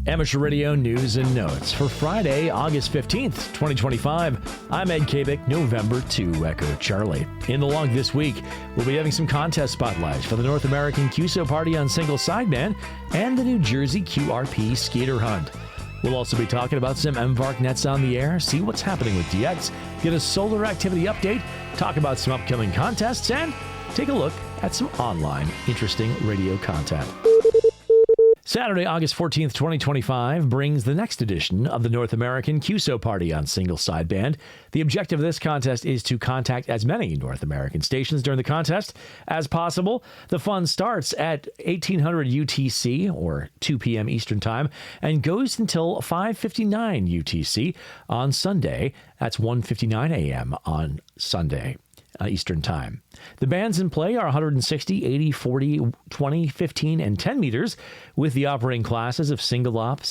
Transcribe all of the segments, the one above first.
Amateur Radio News and Notes for Friday, August 15th, 2025. I'm Ed Kabik, November 2 Echo Charlie. In the log this week, we'll be having some contest spotlights for the North American QSO Party on single sideband and the New Jersey QRP Skeeter Hunt. We'll also be talking about some MVARC Nets on the air, see what's happening with DX, get a solar activity update, talk about some upcoming contests, and take a look at some online interesting radio content. Saturday, August 14th, 2025 brings the next edition of the North American QSO Party on single sideband. The objective of this contest is to contact as many North American stations during the contest as possible. The fun starts at 1800 UTC or 2 p.m. Eastern Time and goes until 5:59 UTC on Sunday. That's 1:59 a.m. on Sunday. Eastern Time. The bands in play are 160, 80, 40, 20, 15, and 10 meters, with the operating classes of single op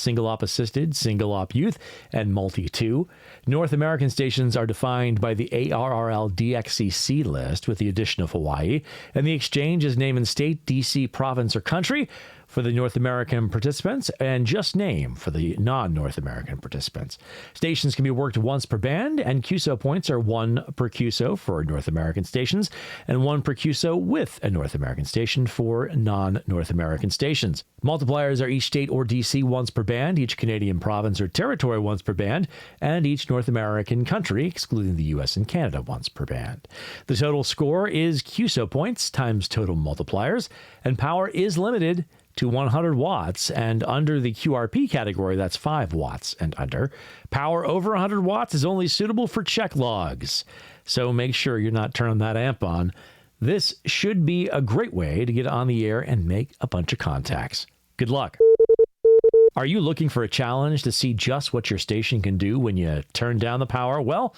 assisted, single op youth, and multi-2. North American stations are defined by the ARRL DXCC List, with the addition of Hawaii, and the exchange is name and state, DC, province, or country for the North American participants, and just name for the non-North American participants. Stations can be worked once per band, and QSO points are 1 per QSO for North American stations, and 1 per QSO with a North American station for non-North American stations. Multipliers are each state or DC once per band, each Canadian province or territory once per band, and each North American country, excluding the US and Canada, once per band. The total score is QSO points times total multipliers, and power is limited to 100 watts, and under the QRP category, that's 5 watts and under. Power over 100 watts is only suitable for check logs, so make sure you're not turning that amp on. This should be a great way to get on the air and make a bunch of contacts. Good luck. Are you looking for a challenge to see just what your station can do when you turn down the power? Well,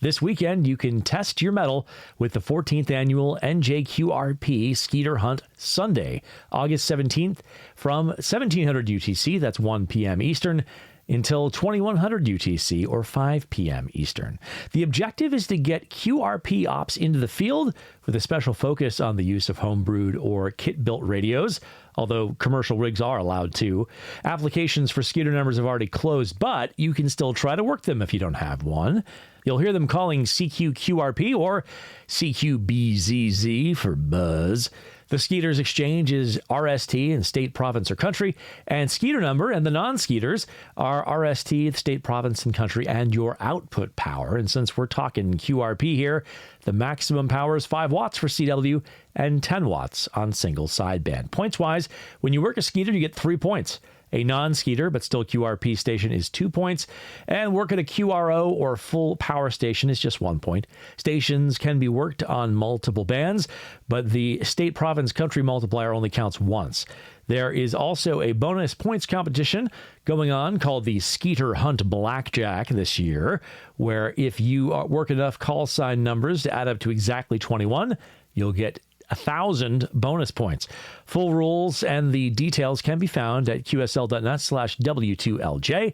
this weekend, you can test your mettle with the 14th annual NJQRP Skeeter Hunt Sunday, August 17th from 1700 UTC, that's 1 p.m. Eastern, until 2100 UTC or 5 p.m. Eastern. The objective is to get QRP ops into the field with a special focus on the use of homebrewed or kit-built radios, although commercial rigs are allowed too. Applications for Skeeter numbers have already closed, but you can still try to work them if you don't have one. You'll hear them calling CQQRP or CQBZZ for buzz. The Skeeters exchange is RST in state, province, or country, and Skeeter number and the non-Skeeters are RST, the state, province, and country, and your output power. And since we're talking QRP here, the maximum power is 5 watts for CW and 10 watts on single sideband. Points-wise, when you work a Skeeter, you get 3 points. A non-Skeeter, but still QRP station is 2 points, and work at a QRO or full power station is just 1 point. Stations can be worked on multiple bands, but the state, province, country multiplier only counts once. There is also a bonus points competition going on called the Skeeter Hunt Blackjack this year, where if you work enough call sign numbers to add up to exactly 21, you'll get 1,000 bonus points. Full rules and the details can be found at qsl.net/W2LJ.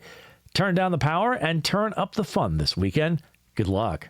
Turn down the power and turn up the fun this weekend. Good luck.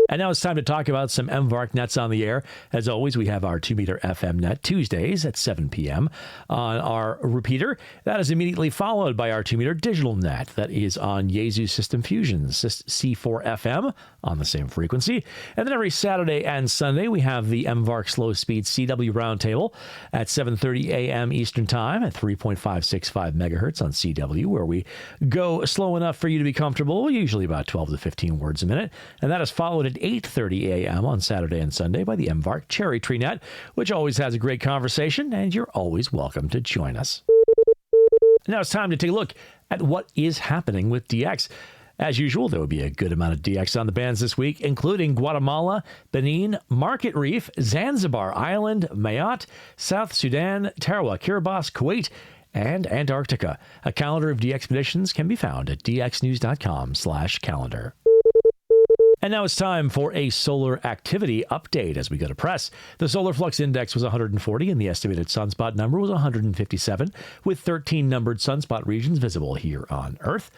And now it's time to talk about some MVARC Nets on the air. As always, we have our 2-meter FM net Tuesdays at 7 p.m. on our repeater. That is immediately followed by our 2-meter digital net that is on Yaesu System Fusion's C4 FM on the same frequency. And then every Saturday and Sunday, we have the MVARC Slow Speed CW Roundtable at 7:30 a.m. Eastern Time at 3.565 megahertz on CW, where we go slow enough for you to be comfortable, usually about 12 to 15 words a minute. And that is followed at 8:30 a.m. on Saturday and Sunday by the MVARC Cherry Tree Net, which always has a great conversation, and you're always welcome to join us. Now it's time to take a look at what is happening with DX. As usual, there will be a good amount of DX on the bands this week, including Guatemala, Benin, Market Reef, Zanzibar Island, Mayotte, South Sudan, Tarawa, Kiribati, Kuwait, and Antarctica. A calendar of DX expeditions can be found at dxnews.com/calendar. And now it's time for a solar activity update as we go to press. The solar flux index was 140 and the estimated sunspot number was 157, with 13 numbered sunspot regions visible here on Earth.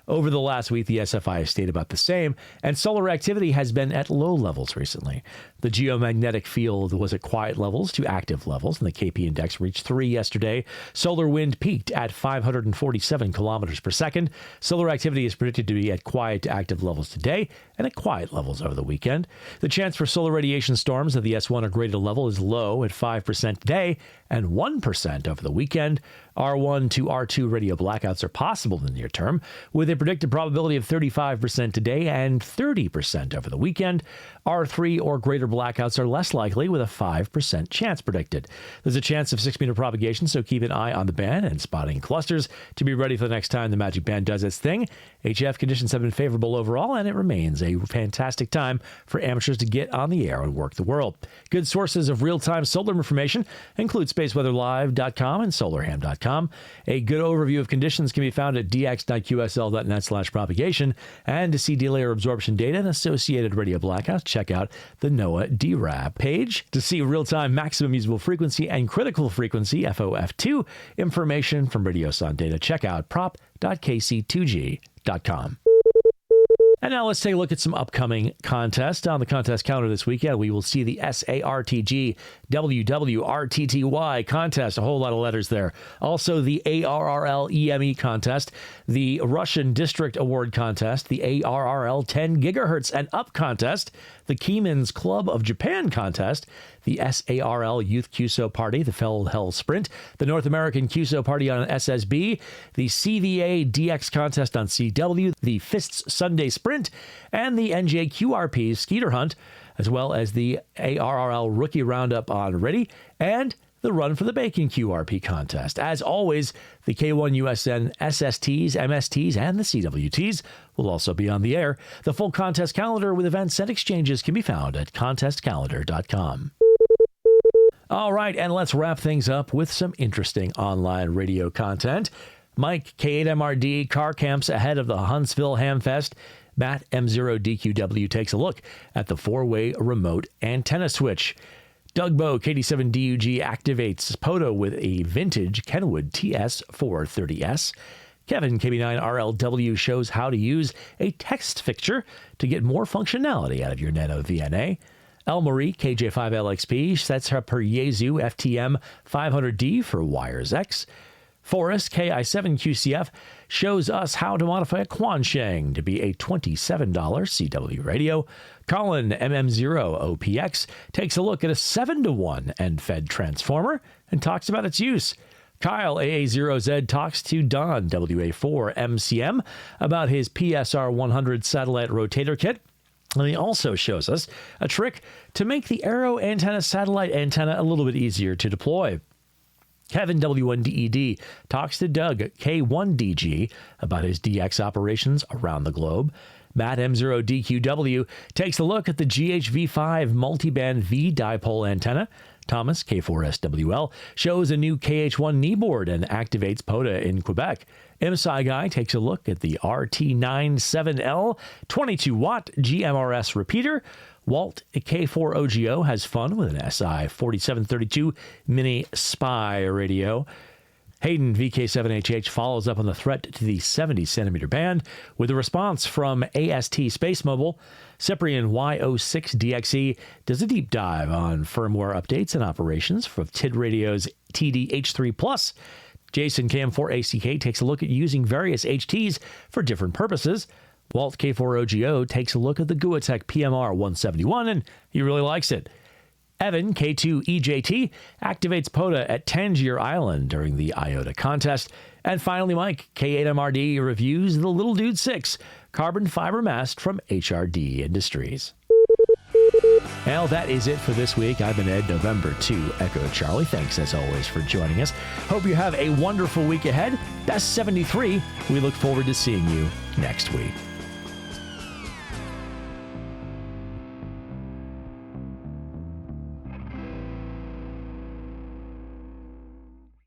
Over the last week, the SFI has stayed about the same, and solar activity has been at low levels recently. The geomagnetic field was at quiet levels to active levels, and the KP index reached 3 yesterday. Solar wind peaked at 547 kilometers per second. Solar activity is predicted to be at quiet to active levels today and at quiet levels over the weekend. The chance for solar radiation storms at the S1 or greater level is low at 5% today and 1% over the weekend. R1 to R2 radio blackouts are possible in the near term, with a predicted probability of 35% today and 30% over the weekend. R3 or greater blackouts are less likely, with a 5% chance predicted. There's a chance of 6-meter propagation, so keep an eye on the band and spotting clusters to be ready for the next time the magic band does its thing. HF conditions have been favorable overall, and it remains a fantastic time for amateurs to get on the air and work the world. Good sources of real-time solar information include spaceweatherlive.com and solarham.com. A good overview of conditions can be found at dx.qsl.net/propagation. And to see delay or absorption data and associated radio blackouts, check out the NOAA DRAB page. To see real-time maximum usable frequency and critical frequency FOF2 information from Radioson data, check out prop.kc2g.com. And now let's take a look at some upcoming contests. On the contest calendar this weekend, we will see the SARTG WWRTTY contest, a whole lot of letters there. Also, the ARRL EME contest, the Russian District Award contest, the ARRL 10 gigahertz and up contest, the Keyman's Club of Japan contest, the SARL Youth QSO Party, the Fell Sprint, the North American QSO Party on SSB, the CVA DX contest on CW, the Fists Sunday Sprint, and the NJQRP Skeeter Hunt, as well as the ARRL Rookie Roundup on Ready, and the Run for the Bacon QRP contest. As always, the K1USN SSTs, MSTs, and the CWTs will also be on the air. The full contest calendar with events and exchanges can be found at contestcalendar.com. All right, and let's wrap things up with some interesting online radio content. Mike, K8MRD, car camps ahead of the Huntsville Hamfest. Matt, M0DQW, takes a look at the 4-way remote antenna switch. Doug Bow, KD7DUG, activates POTA with a vintage Kenwood TS430S. Kevin, KB9RLW, shows how to use a text fixture to get more functionality out of your Nano VNA. Elmarie, KJ5LXP, sets up her Yaesu FTM 500D for Wires X. Forrest, KI7QCF, shows us how to modify a Quansheng to be a $27 CW radio. Colin, MM0OPX, takes a look at a 7-to-1 end-fed transformer and talks about its use. Kyle, AA0Z, talks to Don, WA4MCM, about his PSR 100 satellite rotator kit. And he also shows us a trick to make the Arrow antenna satellite antenna a little bit easier to deploy. Kevin, W1DED, talks to Doug, K1DG, about his DX operations around the globe. Matt, M0DQW, takes a look at the GHV5 multiband V-dipole antenna. Thomas, K4SWL, shows a new KH1 knee board and activates POTA in Quebec. MSI Guy takes a look at the RT97L 22-watt GMRS repeater. Walt, K4OGO, has fun with an SI4732 Mini Spy radio. Hayden, VK7HH, follows up on the threat to the 70-centimeter band with a response from AST Space Mobile. Cyprian, Y06DXE, does a deep dive on firmware updates and operations for TID Radio's TD-H3+. Jason, KM4ACK, takes a look at using various HTs for different purposes. Walt, K4OGO, takes a lok at the Guatec PMR 171, and he really likes it. Evan, K2EJT, activates POTA at Tangier Island during the IOTA contest. And finally, Mike, K8MRD, reviews the Little Dude 6 carbon fiber mast from HRD Industries. Well, that is it for this week. I've been Ed, November 2, Echo Charlie. Thanks, as always, for joining us. Hope you have a wonderful week ahead. Best 73. We look forward to seeing you next week.